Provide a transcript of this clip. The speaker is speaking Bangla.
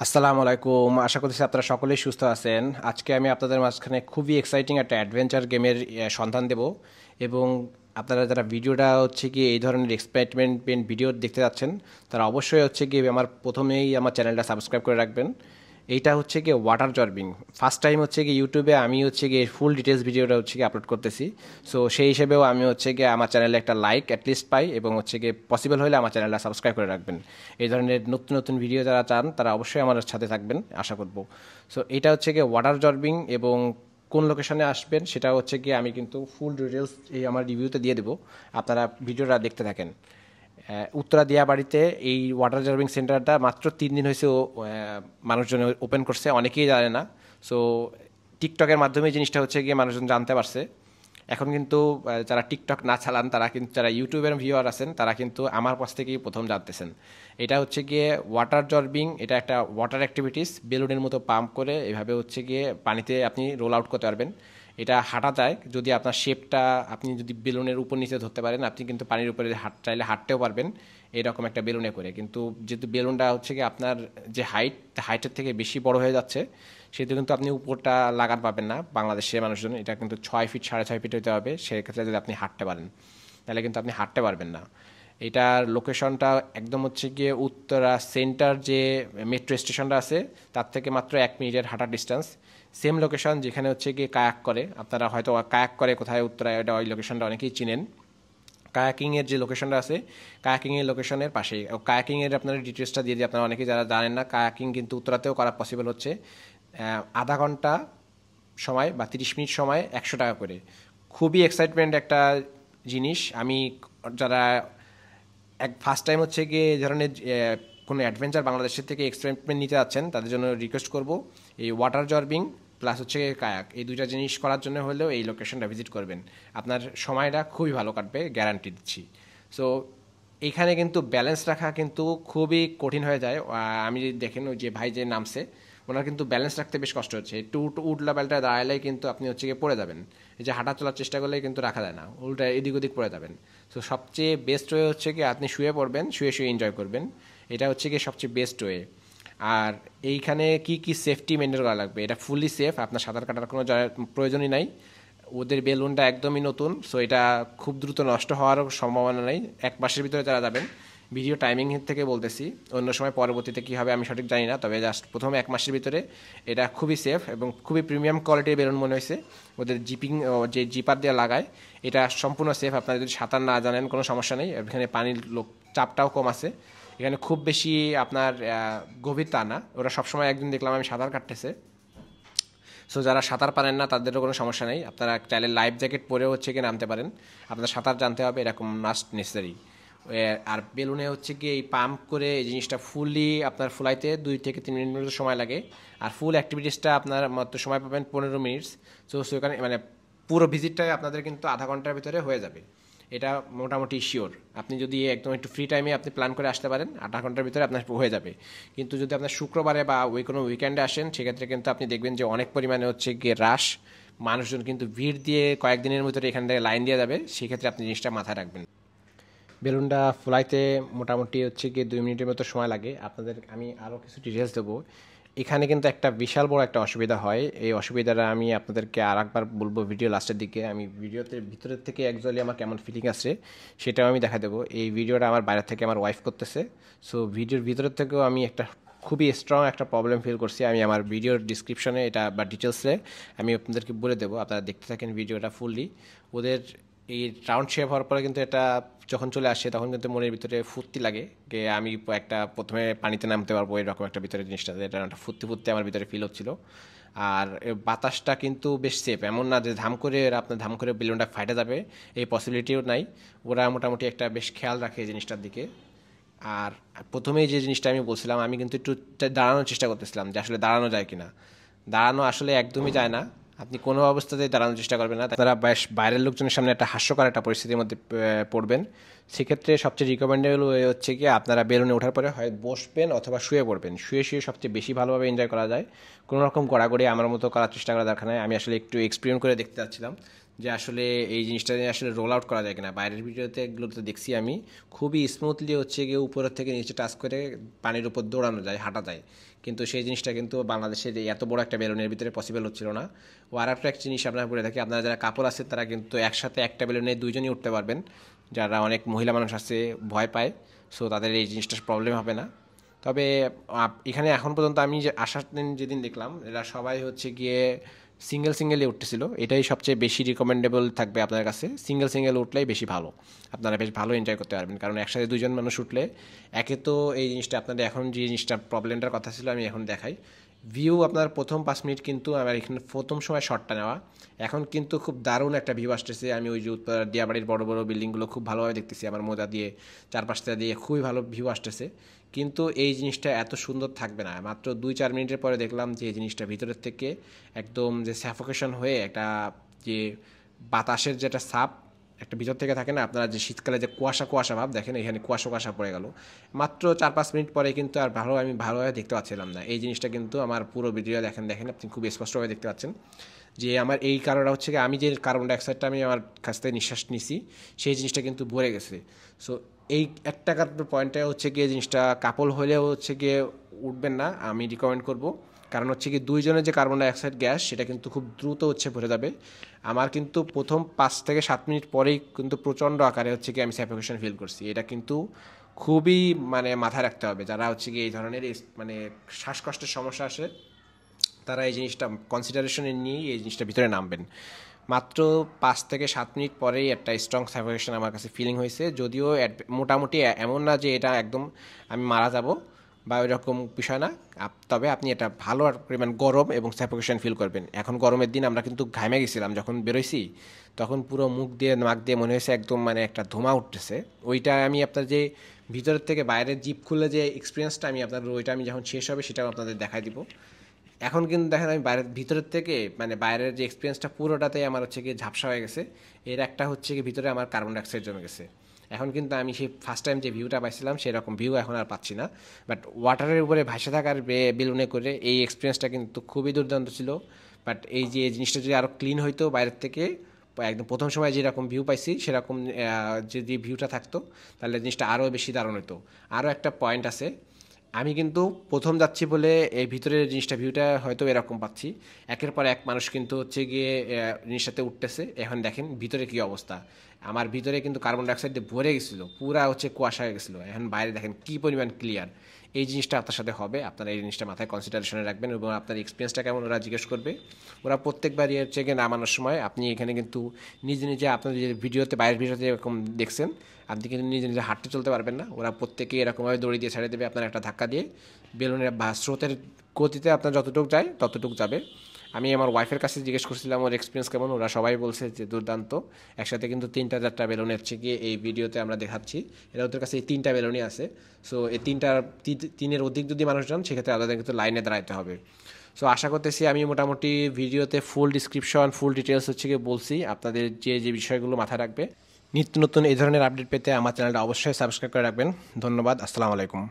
আসসালামু আলাইকুম। আশা করতেছি আপনারা সকলেই সুস্থ আছেন। আজকে আমি আপনাদের মাঝখানে খুবই এক্সাইটিং একটা অ্যাডভেঞ্চার গেমের সন্ধান দেব এবং আপনারা যারা ভিডিওটা হচ্ছে কি এই ধরনের এক্সপেরিমেন্ট ভিডিও দেখতে যাচ্ছেন তারা অবশ্যই হচ্ছে কি আমার প্রথমেই আমার চ্যানেলটা সাবস্ক্রাইব করে রাখবেন। এইটা হচ্ছে কি ওয়াটার জর্বিং ফার্স্ট টাইম হচ্ছে কি ইউটিউবে আমি হচ্ছে কি ফুল ডিটেলস ভিডিওটা হচ্ছে কি আপলোড করতেছি। সো সেই হিসেবেও আমি হচ্ছে কি আমার চ্যানেলে একটা লাইক অ্যাটলিস্ট পাই এবং হচ্ছে কি পসিবল হলে আমার চ্যানেলটা সাবস্ক্রাইব করে রাখবেন। এই ধরনের নতুন নতুন ভিডিও যারা চান তারা অবশ্যই আমার সাথে থাকবেন আশা করব। সো এটা হচ্ছে কি ওয়াটার জর্বিং এবং কোন লোকেশনে আসবেন সেটা হচ্ছে কি আমি কিন্তু ফুল ডিটেলস এই আমার রিভিউতে দিয়ে দেবো, আপনারা ভিডিওটা দেখতে থাকেন। উত্তরা দিয়াবাড়িতে এই ওয়াটার জার্ভিং সেন্টারটা মাত্র 3 দিন হয়েছে মানুষজন ওপেন করছে, অনেকেই জানে না। সো টিকটকের মাধ্যমে জিনিসটা হচ্ছে গিয়ে মানুষজন জানতে পারছে। এখন কিন্তু যারা টিকটক না চালান তারা কিন্তু, যারা ইউটিউবের ভিউয়ার আছেন তারা কিন্তু আমার কাছ থেকেই প্রথম জানতেছেন। এটা হচ্ছে গিয়ে ওয়াটার জর্বিং, এটা একটা ওয়াটার অ্যাক্টিভিটিস। বেলুনের মতো পাম্প করে এভাবে হচ্ছে গিয়ে পানিতে আপনি রোল আউট করতে পারবেন। এটা হাঁটা যায় যদি আপনার শেপটা, আপনি যদি বেলুনের উপর নিচে ধরতে পারেন আপনি কিন্তু পানির উপরে চাইলে হাঁটতেও পারবেন এরকম একটা বেলুনে করে। কিন্তু যেহেতু বেলুনটা হচ্ছে কি আপনার যে হাইটের থেকে বেশি বড় হয়ে যাচ্ছে, সেহেতু কিন্তু আপনি উপরটা লাগান পাবেন না বাংলাদেশের মানুষজন। এটা কিন্তু 6 ফিট 6.5 ফিট হতে হবে, সেক্ষেত্রে যদি আপনি হাঁটতে পারেন তাহলে কিন্তু আপনি হাঁটতে পারবেন না। এটার লোকেশনটা একদম হচ্ছে গিয়ে উত্তরা সেন্টার যে মেট্রো স্টেশনটা আছে তার থেকে মাত্র 1 মিনিটের হাঁটার ডিস্টেন্স। সেম লোকেশন যেখানে হচ্ছে গিয়ে কায়াক করে, আপনারা হয়তো কায়াক করে কোথায় উত্তরায়, ওটা ওই লোকেশনটা অনেকেই চিনেন। কায়াকিংয়ের যে লোকেশনটা আছে কায়াকিংয়ের লোকেশনের পাশেই। কায়াকিংয়ের আপনার ডিটেলসটা দিয়ে দিই, আপনারা অনেকেই যারা জানেন না, কায়াকিং কিন্তু উত্তরাতেও করা পসিবল হচ্ছে। আধা ঘন্টা সময় বা 30 মিনিট সময় 100 টাকা করে। খুবই এক্সাইটমেন্ট একটা জিনিস। আমি যারা ফার্স্ট টাইম হচ্ছে গিয়ে এই ধরনের কোনো অ্যাডভেঞ্চার বাংলাদেশের থেকে এক্সপেরিমেন্ট নিতে যাচ্ছেন তাদের জন্য রিকোয়েস্ট করব এই ওয়াটার জর্বিং প্লাস হচ্ছে কায়াক, এই দুইটা জিনিস করার জন্য হলেও এই লোকেশনটা ভিজিট করবেন। আপনার সময়টা খুবই ভালো কাটবে, গ্যারান্টি দিচ্ছি। সো এইখানে কিন্তু ব্যালেন্স রাখা কিন্তু খুবই কঠিন হয়ে যায়। আমি যদি দেখেন ওই যে ভাই যে নামছে ওনার কিন্তু ব্যালেন্স রাখতে বেশ কষ্ট হচ্ছে। একটু উঠলা পাল্টা দাঁড়ালেই কিন্তু আপনি হচ্ছে গিয়ে পড়ে যাবেন। এই যে হাঁটা চলার চেষ্টা করলেই কিন্তু রাখা যায় না, উল্টা এদিক ওদিক পড়ে যাবেন। তো সবচেয়ে বেস্ট ওয়ে হচ্ছে কি আপনি শুয়ে পড়বেন, শুয়ে শুয়ে এনজয় করবেন। এটা হচ্ছে কি সবচেয়ে বেস্ট ওয়ে। আর এইখানে কি কি সেফটি মেনটেন করা লাগবে, এটা ফুললি সেফ, আপনার সাঁতার কাটার কোনো প্রয়োজনই নাই। ওদের বেলুনটা একদমই নতুন, সো এটা খুব দ্রুত নষ্ট হওয়ারও সম্ভাবনা নেই। 1 মাসের ভিতরে যারা যাবেন, ভিডিও টাইমিং থেকে বলতেছি, অন্য সময় পরবর্তীতে কী হবে আমি সঠিক জানি না, তবে জাস্ট প্রথম 1 মাসের ভিতরে এটা খুবই সেফ এবং খুবই প্রিমিয়াম কোয়ালিটির বেলুন মনে হয়েছে। ওদের যে জিপার দিয়ে লাগায় এটা সম্পূর্ণ সেফ। আপনারা যদি সাঁতার না জানেন কোনো সমস্যা নেই, এখানে পানির চাপটাও কম আছে। এখানে খুব বেশি আপনার গভীরতা না, ওরা সবসময়, একদিন দেখলাম আমি সাঁতার কাটতেছে। সো যারা সাঁতার পারেন না তাদেরও কোনো সমস্যা নেই, আপনারা চাইলে লাইফ জ্যাকেট পরেও হচ্ছে কি নামতে পারেন। আপনার সাঁতার জানতে হবে এরকম মাস্ট নেসেসারি। আর বেলুনে হচ্ছে কি এই পাম্প করে এই জিনিসটা ফুললি আপনার ফুলাইতে 2 থেকে 3 মিনিট সময় লাগে। আর ফুল অ্যাক্টিভিটিসটা আপনার মাত্র সময় পাবেন 15 মিনিটস। সো সেখানে মানে পুরো ভিজিটটাই আপনাদের কিন্তু আধা ঘন্টার ভিতরে হয়ে যাবে, এটা মোটামুটি শিওর। আপনি যদি একদম একটু ফ্রি টাইমে আপনি প্ল্যান করে আসতে পারেন আধা ঘন্টার ভিতরে আপনার হয়ে যাবে। কিন্তু যদি আপনার শুক্রবারে বা ওই কোনো উইকেন্ডে আসেন সেক্ষেত্রে কিন্তু আপনি দেখবেন যে অনেক পরিমাণে হচ্ছে গিয়ে রাশ, মানুষজন কিন্তু ভিড় দিয়ে কয়েকদিনের ভিতরে এখান থেকে লাইন দিয়ে যাবে। সেক্ষেত্রে আপনি জিনিসটা মাথায় রাখবেন। বেলুনটা ফুলাইতে মোটামুটি হচ্ছে গিয়ে 2 মিনিটের মতো সময় লাগে। আপনাদের আমি আরও কিছু ডিটেলস দেবো। এখানে কিন্তু একটা বিশাল বড় একটা অসুবিধা হয়, এই অসুবিধাটা আমি আপনাদেরকে আর একবার বলবো ভিডিও লাস্টের দিকে। আমি ভিডিওতে ভিতরের থেকে অ্যাকচুয়ালি আমার কেমন ফিলিং আসছে সেটাও আমি দেখা দেবো। এই ভিডিওটা আমার বাইরে থেকে আমার ওয়াইফ করতেছে। সো ভিডিওর ভিতরের থেকেও আমি একটা খুবই স্ট্রং একটা প্রবলেম ফিল করছি। আমি আমার ভিডিওর ডিসক্রিপশনে এটা বা ডিটেলসে আমি আপনাদেরকে বলে দেবো, আপনারা দেখতে থাকেন ভিডিওটা ফুললি। ওদের এই রাউন্ড শেপ হওয়ার পরে কিন্তু এটা যখন চলে আসে তখন কিন্তু মনের ভিতরে ফুর্তি লাগে যে আমি একটা প্রথমে পানিতে নামতে পারবো, এরকম একটা ভিতরে জিনিসটা, এটা একটা ফুর্তি ফুর্তি আমার ভিতরে ফিল হচ্ছিল। আর বাতাসটা কিন্তু বেশ সেফ, এমন না যে আপনার ধাম করে বেলুনটা ফাইটে যাবে, এই পসিবিলিটিও নাই। ওরা মোটামুটি একটা বেশ খেয়াল রাখে এই জিনিসটার দিকে। আর প্রথমেই যে জিনিসটা আমি বলছিলাম, আমি কিন্তু একটু দাঁড়ানোর চেষ্টা করতেছিলাম যে আসলে দাঁড়ানো যায় কিনা। দাঁড়ানো আসলে একদমই যায় না, আপনি কোনো অবস্থাতেই দাঁড়ানোর চেষ্টা করবেন না, তারা বেশ বাইরের লোকজনের সামনে একটা হাস্যকর একটা পরিস্থিতির মধ্যে পড়বেন। সেক্ষেত্রে সবচেয়ে রিকমেন্ডেবল ওয়ে হচ্ছে কি আপনারা বেলুনে ওঠার পরে হয় বসবেন অথবা শুয়ে পড়বেন। শুয়ে শুয়ে সবচেয়ে বেশি ভালোভাবে এনজয় করা যায়। কোনো রকম গড়াগড়ি আমার মতো করার চেষ্টা করা দরকার নেই। আমি আসলে একটু এক্সপেরিমেন্ট করে দেখতে চাচ্ছিলাম যে আসলে এই জিনিসটা নিয়ে আসলে রোল আউট করা যায় কিনা। বাইরের ভিডিওতে এগুলোতে দেখছি আমি খুবই স্মুথলি হচ্ছে গিয়ে উপরের থেকে নিচে টাচ করে পানির উপর দৌড়ানো যায়, হাঁটা যায়, কিন্তু সেই জিনিসটা কিন্তু বাংলাদেশের এত বড় একটা বেলুনের ভিতরে পসিবল হচ্ছিল না। ও আর একটা জিনিস আপনারা বলে থাকি, আপনারা যারা কাপড় আছে তারা কিন্তু একসাথে একটা বেলুনে দুইজনই উঠতে পারবেন। যারা অনেক মহিলা মানুষ আছে ভয় পায়, সো তাদের এই জিনিসটা প্রবলেম হবে না। তবে এখানে এখন পর্যন্ত আমি যে আসার দিন যেদিন দেখলাম এরা সবাই হচ্ছে গিয়ে সিঙ্গেলে উঠতেছিল। এটাই সবচেয়ে বেশি রিকমেন্ডেবল থাকবে আপনার কাছে, সিঙ্গেল উঠলেই বেশি ভালো, আপনারা বেশ ভালো এনজয় করতে পারবেন। কারণ একসাথে দুজন মানুষ উঠলে একে তো এই জিনিসটা আপনাদের এখন যে জিনিসটা প্রবলেমটার কথা ছিল আমি এখন দেখাই। ভিউ আপনার প্রথম 5 মিনিট কিন্তু আমার এখানে প্রথম সময় শটটা নেওয়া, এখন কিন্তু খুব দারুণ একটা ভিউ আসতেছে। আমি ওই যে দিয়াবাড়ির বড় বড় বিল্ডিংগুলো খুব ভালোভাবে দেখতেছি আমার মোজা দিয়ে, চারপাশটা দিয়ে খুবই ভালো ভিউ আসতেছে। কিন্তু এই জিনিসটা এত সুন্দর থাকবে না। মাত্র 2-4 মিনিটের পরে দেখলাম যে এই জিনিসটা ভিতরের থেকে একদম যে স্যাফোকেশন হয়ে একটা যে বাতাসের যেটা সাপ একটা ভিতর থেকে থাকে না, আপনারা যে শীতকালে যে কুয়াশা কুয়াশা ভাব দেখেন, এখানে কুয়াশা কুয়াশা পড়ে গেল মাত্র 4-5 মিনিট পরে, কিন্তু আর আমি ভালোভাবে দেখতে পাচ্ছিলাম না। এই জিনিসটা কিন্তু আমার পুরো ভিডিও দেখেন আপনি খুব স্পষ্টভাবে দেখতে পাচ্ছেন যে আমার এই কারণটা হচ্ছে কি, আমি যে কার্বন ডাইঅক্সাইডটা আমি আমার কাছ থেকে নিঃশ্বাস নিছি সেই জিনিসটা কিন্তু ভরে গেছে। সো এই একটা পয়েন্টটা হচ্ছে গিয়ে জিনিসটা কাপল হলেও হচ্ছে গিয়ে উঠবেন না আমি রিকমেন্ড করব। কারণ হচ্ছে কি দুইজনের যে কার্বন ডাইঅক্সাইড গ্যাস সেটা কিন্তু খুব দ্রুত হচ্ছে ভরে যাবে। আমার কিন্তু প্রথম 5 থেকে 7 মিনিট পরেই কিন্তু প্রচণ্ড আকারে হচ্ছে কি আমি স্যাফোকেশন ফিল করছি। এটা কিন্তু খুবই মানে মাথায় রাখতে হবে, যারা হচ্ছে কি এই ধরনের মানে শ্বাসকষ্টের সমস্যা আসে তারা এই জিনিসটা কনসিডারেশনে নিয়ে এই জিনিসটা ভিতরে নামবেন। মাত্র 5 থেকে 7 মিনিট পরেই একটা স্ট্রং স্যাফোকেশন আমার কাছে ফিলিং হয়েছে, যদিও মোটামুটি এমন না যে এটা একদম আমি মারা যাব বা ওই রকম বিষয় না। তবে আপনি এটা ভালো আর পরিমাণ গরম এবং স্যাফোকেশন ফিল করবেন। এখন গরমের দিন আমরা কিন্তু ঘামে গেছিলাম, যখন বেরোইছি তখন পুরো মুখ দিয়ে নাক দিয়ে মনে হয়েছে একদম মানে একটা ধোঁয়া উঠতেছে। ওইটা আমি আপনার যে ভিতরের থেকে বাইরের জিপ খুলে যে এক্সপিরিয়েন্সটা আমি আপনার ওইটা আমি যখন শেষ হবে সেটাও আপনাদের দেখাই দিব। এখন কিন্তু দেখেন আমি বাইরের ভিতরের থেকে মানে বাইরের যে এক্সপিরিয়েন্সটা পুরোটাতেই আমার হচ্ছে গিয়ে ঝাপসা হয়ে গেছে। এর একটা হচ্ছে কি ভিতরে আমার কার্বন ডাইঅক্সাইড জমে গেছে। এখন কিন্তু আমি সেই ফার্স্ট টাইম যে ভিউটা পাইছিলাম সেরকম ভিউ এখন আর পাচ্ছি না। বাট ওয়াটারের উপরে ভাসে থাকার বেলুনে করে এই এক্সপিরিয়েন্সটা কিন্তু খুবই দুর্দান্ত ছিল। বাট এই যে জিনিসটা যদি আরও ক্লিন হইতো বাইরের থেকে, একদম প্রথম সময় যেরকম ভিউ পাইছি সেরকম যদি ভিউটা থাকতো তাহলে জিনিসটা আরও বেশি দারুণ হতো। আরও একটা পয়েন্ট আছে, আমি কিন্তু প্রথম যাচ্ছি বলে এই ভিতরের জিনিসটা ভিউটা হয়তো এরকম পাচ্ছি, একের পর এক মানুষ কিন্তু হচ্ছে গিয়ে জিনিসটাতে উঠতেছে। এখন দেখেন ভিতরে কি অবস্থা, আমার ভিতরে কিন্তু কার্বন ডাইঅক্সাইড দিয়ে ভরে গেছিলো, পুরা হচ্ছে কুয়াশা হয়ে গেছিলো। এখন বাইরে দেখেন কি পরিমাণ ক্লিয়ার। এই জিনিসটা আপনার সাথে হবে, আপনারা এই জিনিসটা মাথায় কনসিডারেশনে রাখবেন এবং আপনার এক্সপিরিয়েন্সটা কেমন ওরা জিজ্ঞেস করবে। ওরা প্রত্যেকবারই হচ্ছে গিয়ে নামানোর সময় আপনি এখানে কিন্তু নিজে নিজে আপনার যে ভিডিওতে বাইরের ভিডিওতে এরকম দেখছেন আপনি কিন্তু নিজে নিজে হাঁটতে চলতে পারবেন না, ওরা প্রত্যেকেই এরকমভাবে দড়ি দিয়ে ছেড়ে দেবে আপনার একটা ধাক্কা দিয়ে। বেলুনের বা স্রোতের গতিতে আপনার যতটুকু যায় ততটুকু যাবে। আমি আমার ওয়াইফের কাছে জিজ্ঞেস করছিলাম ওর এক্সপিরিয়েন্স কেমন, ওরা সবাই বলছে যে দুর্দান্ত। একসাথে কিন্তু 3-4টা বেলুন হচ্ছে গিয়ে এই ভিডিওতে আমরা দেখাচ্ছি, এরা ওদের কাছে এই 3টা বেলুনই আছে। সো এই তিনের অধিক যদি মানুষ যান সেক্ষেত্রে আলাদা কিন্তু লাইনে দাঁড়াতে হবে। সো আশা করতেছি আমি মোটামুটি ভিডিওতে ফুল ডিসক্রিপশন ফুল ডিটেলস হচ্ছে গিয়ে বলছি, আপনাদের যে যে বিষয়গুলো মাথায় রাখবে। নিত্য নতুন এই ধরনের আপডেট পেতে আমার চ্যানেলটা অবশ্যই সাবস্ক্রাইব করে রাখবেন। ধন্যবাদ, আসসালামু আলাইকুম।